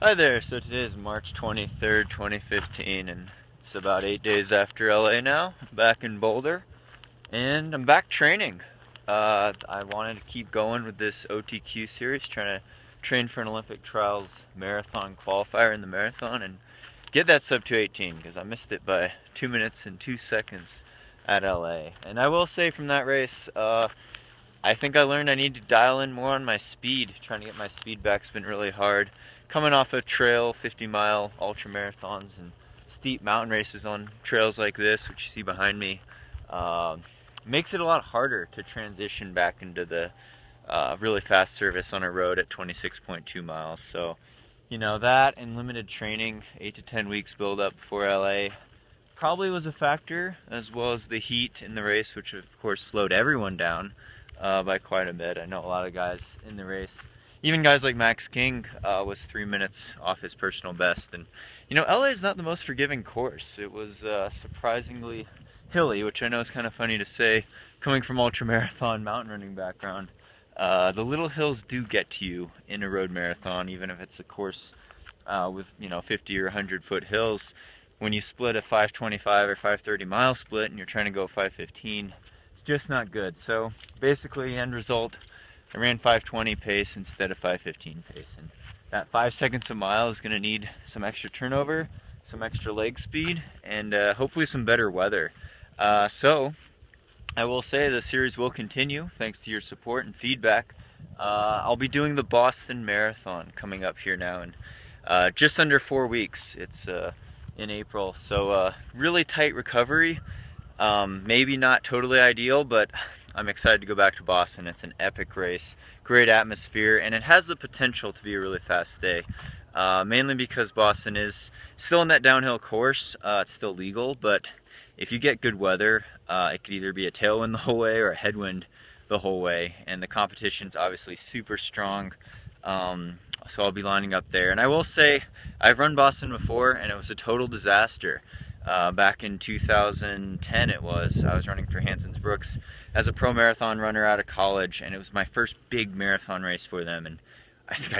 Hi there, so today is March 23rd, 2015, and it's about 8 days after LA now. I'm back in Boulder, and I'm back training. I wanted to keep going with this OTQ series, trying to train for an Olympic Trials marathon qualifier in the marathon and get that sub 2:18, because I missed it by 2 minutes and 2 seconds at LA. And I will say from that race, I think I learned I need to dial in more on my speed. Trying to get my speed back's been really hard. Coming off a trail, 50-mile ultra marathons and steep mountain races on trails like this, which you see behind me, makes it a lot harder to transition back into the really fast service on a road at 26.2 miles. So, you know, that and limited training, 8 to 10 weeks build up before LA, probably was a factor, as well as the heat in the race, which of course slowed everyone down by quite a bit. I know a lot of guys in the race, even guys like Max King, was 3 minutes off his personal best. And you know, LA is not the most forgiving course. It was surprisingly hilly, which I know is kind of funny to say coming from ultramarathon mountain running background. The little hills do get to you in a road marathon, even if it's a course with 50 or 100 foot hills. When you split a 525 or 530 mile split and you're trying to go 515, it's just not good. So basically, end result, I ran 520 pace instead of 515 pace, and that 5 seconds a mile is going to need some extra turnover, some extra leg speed, and hopefully some better weather. So I will say the series will continue thanks to your support and feedback. I'll be doing the Boston Marathon coming up here now in just under 4 weeks. It's in April, so really tight recovery. Maybe not totally ideal, but I'm excited to go back to Boston. It's an epic race, great atmosphere, and it has the potential to be a really fast day. Mainly because Boston is still in that downhill course. It's still legal, but if you get good weather, it could either be a tailwind the whole way or a headwind the whole way. And the competition's obviously super strong. So I'll be lining up there. And I will say, I've run Boston before, and it was a total disaster. Back in 2010 it was. I was running for Hanson's Brooks as a pro marathon runner out of college, and it was my first big marathon race for them, and I think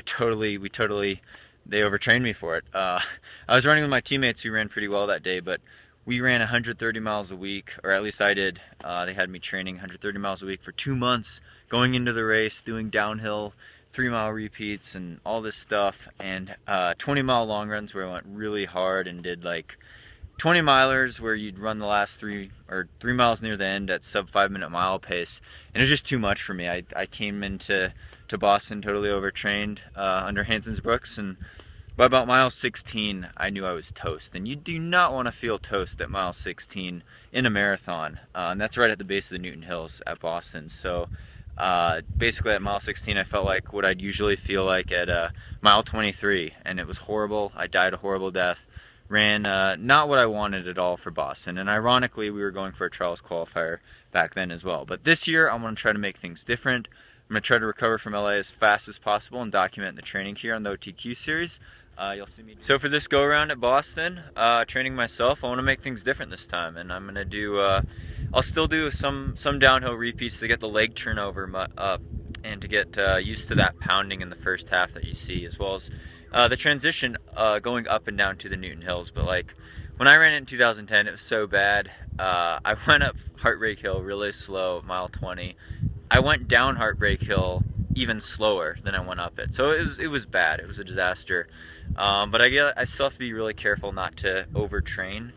they overtrained me for it. I was running with my teammates who ran pretty well that day, but we ran 130 miles a week, or at least I did. They had me training 130 miles a week for 2 months, going into the race, doing downhill 3-mile repeats and all this stuff, and 20-mile long runs where I went really hard and did like 20 milers where you'd run the last 3 miles near the end at sub 5 minute mile pace, and it was just too much for me. I came into Boston totally overtrained under Hanson's Brooks, and by about mile 16 I knew I was toast. And you do not want to feel toast at mile 16 in a marathon, and that's right at the base of the Newton Hills at Boston. So basically at mile 16 I felt like what I'd usually feel like at mile 23, and it was horrible. I died a horrible death. Ran not what I wanted at all for Boston, and ironically we were going for a trials qualifier back then as well. But this year I want to try to make things different. I'm going to try to recover from LA as fast as possible and document the training here on the OTQ series. You'll see me. So for this go around at Boston, training myself, I want to make things different this time, and I'm going to do, I'll still do some downhill repeats to get the leg turnover up and to get used to that pounding in the first half that you see, as well as the transition going up and down to the Newton Hills. But like when I ran it in 2010, it was so bad. I went up Heartbreak Hill really slow at mile 20. I went down Heartbreak Hill even slower than I went up it. So it was bad. It was a disaster. But I still have to be really careful not to overtrain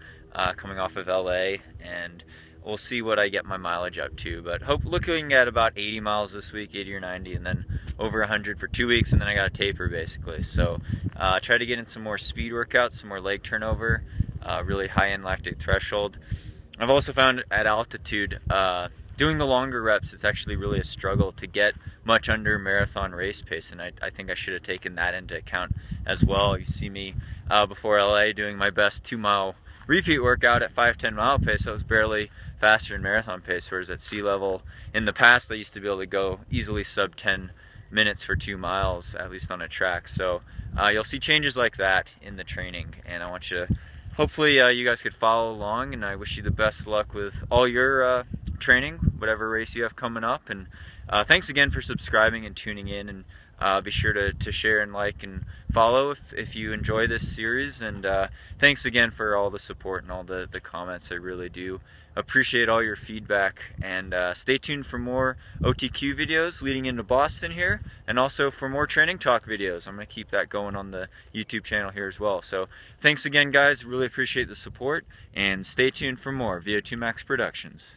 coming off of LA, and we'll see what I get my mileage up to. But looking at about 80 miles this week, 80 or 90, and then over 100 for 2 weeks, and then I got a taper basically. So try to get in some more speed workouts, some more leg turnover, really high end lactate threshold. I've also found at altitude, doing the longer reps, it's actually really a struggle to get much under marathon race pace, and I think I should have taken that into account as well. You see me before LA doing my best 2-mile repeat workout at 5-10 mile pace. That was barely faster than marathon pace, whereas at sea level in the past I used to be able to go easily sub 10 minutes for 2 miles, at least on a track. So you'll see changes like that in the training, and I want you to, hopefully you guys could follow along, and I wish you the best luck with all your training, whatever race you have coming up. And thanks again for subscribing and tuning in, and Be sure to share and like and follow if you enjoy this series. And thanks again for all the support and all the comments. I really do appreciate all your feedback. And stay tuned for more OTQ videos leading into Boston here, and also for more training talk videos. I'm going to keep that going on the YouTube channel here as well. So thanks again, guys. Really appreciate the support, and stay tuned for more VO2 Max Productions.